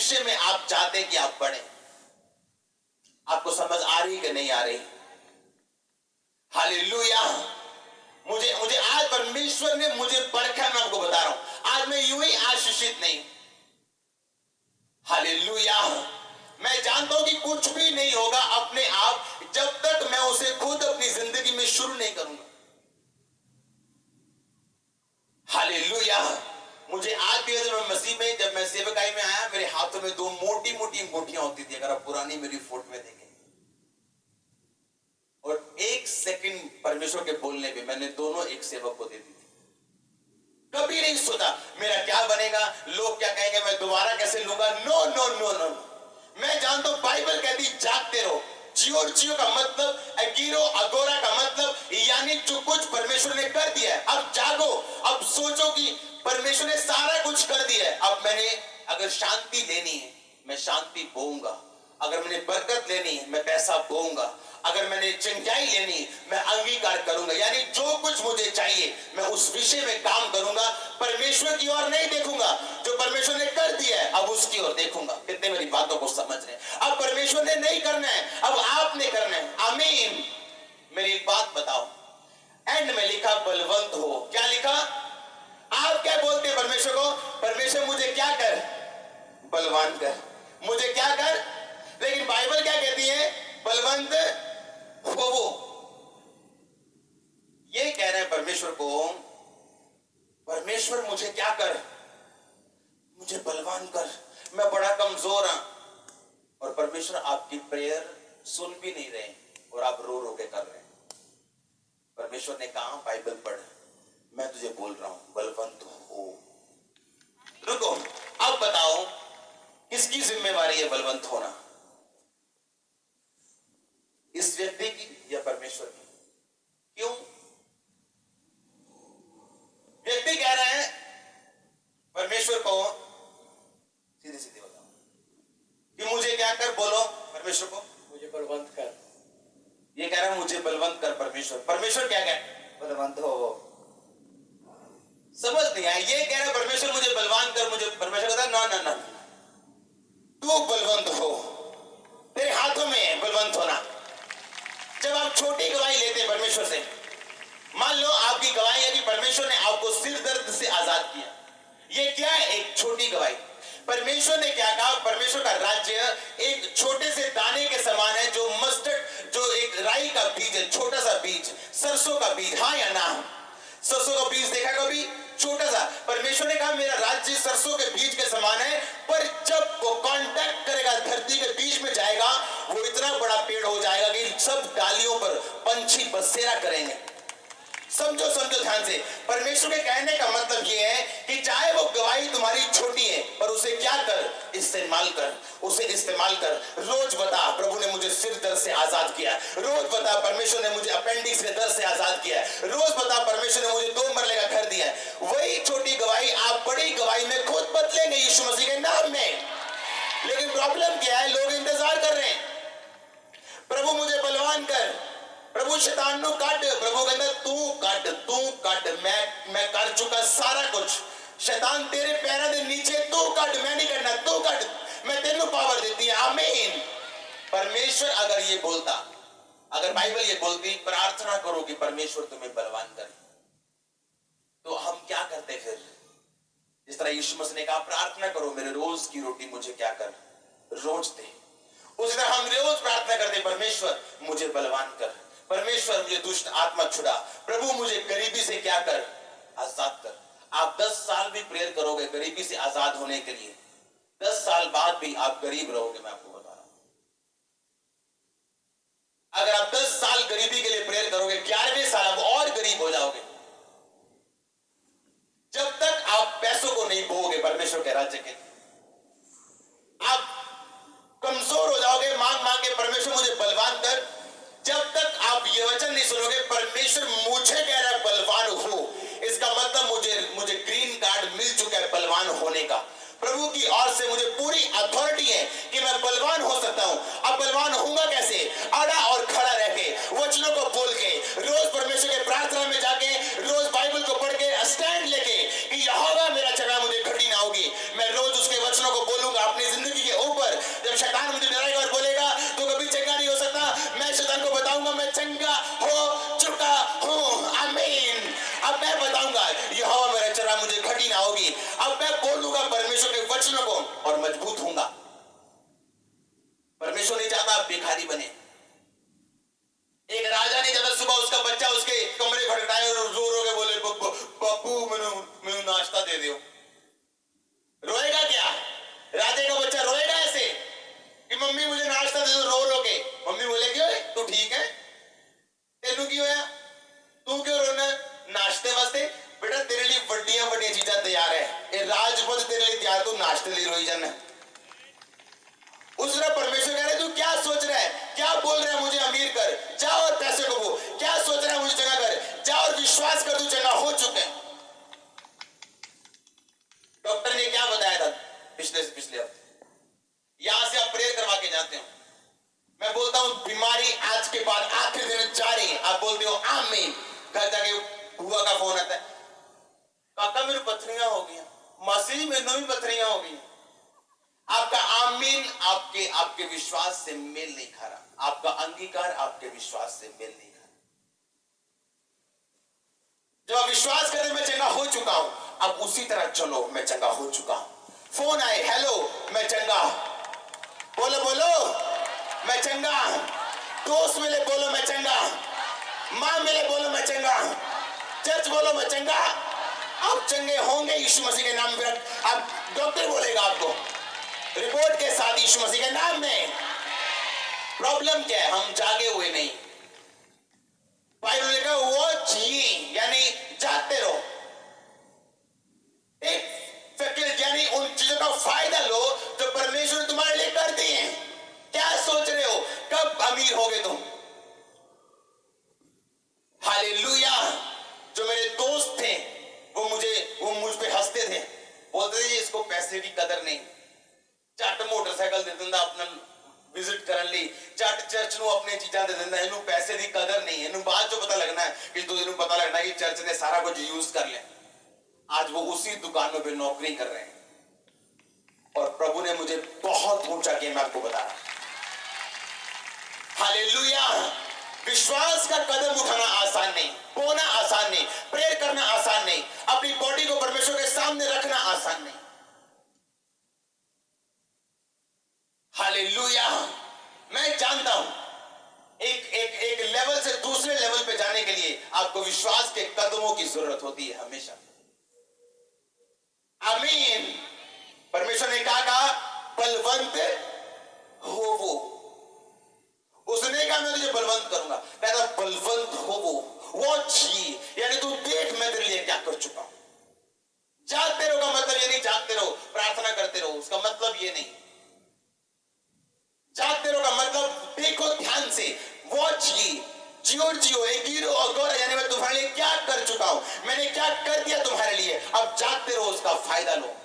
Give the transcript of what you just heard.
विषय में आप चाहते कि आप पढ़ें? आपको समझ आ रही कि नहीं आ रही? हालेलुया। मुझे मुझे आज परमेश्वर ने मुझे परखा, मैं आपको बता रहा हूं, आज मैं यूं ही आशीषित नहीं। हालेलुया। मैं जानता हूं कि कुछ भी नहीं होगा अपने आप जब तक मैं उसे खुद अपनी जिंदगी में शुरू नहीं करूंगा। हालेलुया। मुझे आज भी मैं मसीह में, जब मैं सेवकाई में आया, मेरे हाथों में 2 मोटी मोटी अंगूठियां होती थी, अगर आप पुरानी मेरी फोटो में देखें, और 1 सेकंड परमेश्वर के बोलने पे मैंने दोनों एक सेवक को दे दी थी। कभी नहीं सोचा मेरा क्या बनेगा, लोग क्या कहेंगे, मैं दोबारा कैसे लूंगा। नो नो नो नो, मैं जानता हूं बाइबल कहती जागते रहो। जियो का मतलब, अगीरो अगोरा का मतलब, यानी जो कुछ परमेश्वर ने कर दिया है, अब जागो, अब सोचो कि परमेश्वर ने सारा कुछ कर दिया है। अब मैंने अगर शांति लेनी है, मैं शांति बोऊंगा। अगर मैंने बरकत लेनी है, मैं पैसा बोऊंगा। अगर मैंने चंगाई लेनी, मैं अंगीकार करूंगा। यानी जो कुछ मुझे चाहिए, मैं उस विषय में काम करूंगा। परमेश्वर की ओर नहीं देखूंगा, जो परमेश्वर ने कर दिया है अब उसकी ओर देखूंगा। कितने मेरी बातों को समझ रहे हैं? अब परमेश्वर ने नहीं करना है, अब आपने करना है। आमीन। मेरी एक बात बताओ, एंड में लिखा बलवंत हो। क्या लिखा? आप क्या बोलते हैं परमेश्वर को? परमेश्वर मुझे क्या कर? बलवान कर। मुझे क्या कर? लेकिन बाइबल क्या कहती है? बलवंत हो। वो ये कह रहे हैं परमेश्वर को, परमेश्वर मुझे क्या कर? मुझे बलवान कर, मैं बड़ा कमजोर हूं। और परमेश्वर आपकी प्रेयर सुन भी नहीं रहे और आप रो रो के कर रहे हैं। परमेश्वर ने कहा बाइबल पढ़, मैं तुझे बोल रहा हूं बलवंत हो। रुको, अब बताओ किसकी जिम्मेवारी है बलवंत होना? इस व्यक्ति की या परमेश्वर की? क्यों? व्यक्ति कह रहे हैं परमेश्वर को, सीधे सीधे बताओ कि मुझे क्या कर? बोलो परमेश्वर को, मुझे बलवंत कर। ये कह रहा है मुझे बलवंत कर परमेश्वर। परमेश्वर क्या कहे? बलवंत हो। समझ नहीं आया। ये कह रहा है परमेश्वर मुझे बलवान कर, मुझे परमेश्वर कहता है ना ना ना, तू बलवंत हो, तेरे हाथों में है बलवंत होना। जब आप छोटी गवाही लेते हैं परमेश्वर से, मान लो आपकी गवाही है कि परमेश्वर ने आपको सिर दर्द से आजाद किया, ये क्या है? एक छोटी गवाही। परमेश्वर ने क्या कहा? परमेश्वर का राज्य एक छोटे से दाने के समान है, जो मस्टर्ड, जो एक राई का बीज है, छोटा सा बीज, सरसों का बीज। हाँ या ना? सरसों का बीज देखा कभी? छोटा सा। परमेश्वर ने कहा मेरा राज्य सरसों के बीज के समान है, पर जब वो कांटेक्ट करेगा, धरती के बीच में जाएगा, वो इतना बड़ा पेड़ हो जाएगा कि सब डालियों पर पंछी बसेरा करेंगे। समझो समझो ध्यान से। परमेश्वर के कहने का मतलब यह है कि चाहे वो गवाही तुम्हारी छोटी है, पर उसे क्या कर? इस्तेमाल कर, उसे इस्तेमाल कर। रोज बता प्रभु ने मुझे सिर दर्द से आजाद किया, रोज बता परमेश्वर ने मुझे अपेंडिक्स के दर्द से आजाद किया, रोज बता परमेश्वर ने मुझे 2 मरले का घर दिया। वही छोटी गवाही आप बड़ी गवाही में खुद बदलेंगे यीशु मसीह के नाम में। लेकिन प्रॉब्लम क्या है? लोग इंतजार कर रहे हैं, प्रभु मुझे बलवान कर, प्रभु शैतान नु काट। प्रभु कहता तू काट, मैं कर चुका सारा कुछ। शैतान तेरे पैरों के नीचे, तू काट, मैं नहीं करना, तू काट, मैं तेनू पावर देती है। आमीन। परमेश्वर अगर ये बोलता, अगर बाइबल ये बोलती प्रार्थना करो कि परमेश्वर तुम्हें बलवान करे, तो हम क्या करते फिर? जिस तरह यीशु मसीह ने कहा प्रार्थना करो मेरे रोज की रोटी मुझे क्या कर? रोज दे। उसी तरह हम रोज प्रार्थना करते परमेश्वर मुझे बलवान कर, परमेश्वर मुझे दुष्ट आत्मा छुड़ा, प्रभु मुझे गरीबी से क्या कर? आजाद कर। आप 10 साल भी प्रेयर करोगे गरीबी से आजाद होने के लिए, 10 साल बाद भी आप गरीब रहोगे। मैं आपको बता रहा हूं, अगर आप 10 साल गरीबी के लिए प्रेयर करोगे, 11वें साल आप और गरीब हो जाओगे। जब तक आप पैसों को नहीं बोओगे परमेश्वर के राज्य के, आप कमजोर हो जाओगे मांग मांग के परमेश्वर मुझे बलवान कर। जब तक आप ये वचन नहीं सुनोगे परमेश्वर मुझे कह रहा है बलवान हो, इसका मतलब मुझे ग्रीन कार्ड मिल चुका है बलवान होने का। प्रभु की ओर से मुझे पूरी अथॉरिटी है कि मैं बलवान हो सकता हूं। अब बलवान होऊंगा कैसे? अड़ा और खड़ा रह के, वचनों को बोल के, रोज परमेश्वर के प्रार्थना में जाके, रोज बाइबल को पढ़ के, स्टैंड लेके कि यहोवा मेरा चढ़ा मुझे घटी ना होगी। मैं रोज उसके वचनों को बोलूंगा, अपनी जिंदगी द्वारा मुझे घटी ना होगी। अब मैं बोलूंगा परमेश्वर के वचनों को और मजबूत होऊंगा। परमेश्वर नहीं चाहता आप भिखारी बने। एक राजा ने जब सुबह उसका बच्चा उसके कमरे खटखटाए और रो रो के बोले, बापू मैंने नाश्ता दे दियो। रोएगा क्या? राजे का बच्चा रोएगा ऐसे कि मम्मी मुझे नाश्ता दे दो, रो रो के। मम्मी बोले क्यों है? तू ठीक है? तेनू क्यों है? तू क्यों रोना? नाश्ते वास्ते बेटा तेरे लिए बड़िया बड़िया चीजा तैयार है। ये राजपद तेरे लिए तैयार, तू नाश्ते लिए रोई जाना। उस परमेश्वर कह रहे तू क्या सोच रहा है? क्या बोल रहा है? मुझे अमीर कर, जा और पैसे कमाओ। क्या सोच रहा है? मुझे चंगा कर, जा और विश्वास कर, तू चंगा हो चुके हैं। डॉक्टर ने क्या बताया था पिछले हफ्ते? यहां से आप प्रेयर करवा के जाते हो। मैं बोलता हूं बीमारी आज के बाद आखिरी दिन जारी। आप बोलते हो आमीन। घर जाके बुआ का फोन आता है, काका मेरी पथरियां हो गई, मासी जी मेरे भी पथरियां हो गई। आपका आमीन आपके विश्वास से मेल नहीं खा रहा। आपका अंगीकार आपके विश्वास से मेल नहीं खा रहा। जब आप विश्वास करते मैं चंगा हो चुका हूं, अब उसी तरह चलो, मैं चंगा हो चुका हूं। फोन आए, हेलो मैं चंगा, बोलो बोलो मैं चंगा। दोस्त मिले, बोलो मैं चंगा। मां मिले, बोलो मैं चंगा। चर्च बोलो मैं चंगा। आप चंगे होंगे यीशु मसीह के नाम में। अब डॉक्टर बोलेगा आपको रिपोर्ट के साथ यीशु मसीह के नाम में। प्रॉब्लम क्या है? हम जागे हुए नहीं। बाइबल ने कहा वॉच ये, यानी जागते रहो। एक फैकल्टी यानी उन चीजों का फायदा लो जो परमेश्वर ने तुम्हारे लिए कर दी है। क्या सोच रहे हो कब अमीर होगे तुम? हालेलुया। जो मेरे दोस्त थे वो मुझ पे हंसते थे, बोलते थे इसको पैसे की कदर नहीं। झट मोटरसाइकिल दे दिंदा अपना विजिट करने ਲਈ, झट चर्च ਨੂੰ अपने चीज़ां दे दिंदा। ਇਹਨੂੰ पैसे की कदर नहीं है। ਇਹਨੂੰ बाद चो पता लगना है कि तो ਇਹਨੂੰ पता लगना है कि चर्च ने सारा कुछ यूज कर लिया। आज वो उसी दुकानों पे नौकरी कर रहे हैं और प्रभु ने मुझे बहुत ऊंचा किया। मैं आपको बता रहा। हालेलुया। विश्वास का कदम उठाना आसान नहीं, बोना आसान नहीं, प्रेयर करना आसान नहीं, अपनी बॉडी को परमेश्वर के सामने रखना आसान नहीं। हालेलुया। मैं जानता हूं एक लेवल से दूसरे लेवल पे जाने के लिए आपको विश्वास के कदमों की जरूरत होती है हमेशा। आमीन। परमेश्वर ने कहा बलवंत हो वो। उसने कहा मैं तुझे बलवंत करूंगा। कहता बलवंत हो वो जी, यानी तू देख मैं तेरे लिए क्या कर चुका हूं। जागते रहो का मतलब ये नहीं जागते रहो प्रार्थना करते रहो, उसका मतलब ये नहीं। जागते रहो का मतलब देखो ध्यान से, वॉच ये, जियो एक हीरो और गौर, मैं तुम्हारे लिए क्या कर चुका हूं, मैंने क्या कर दिया तुम्हारे लिए। अब जागते रहो, उसका फायदा लो।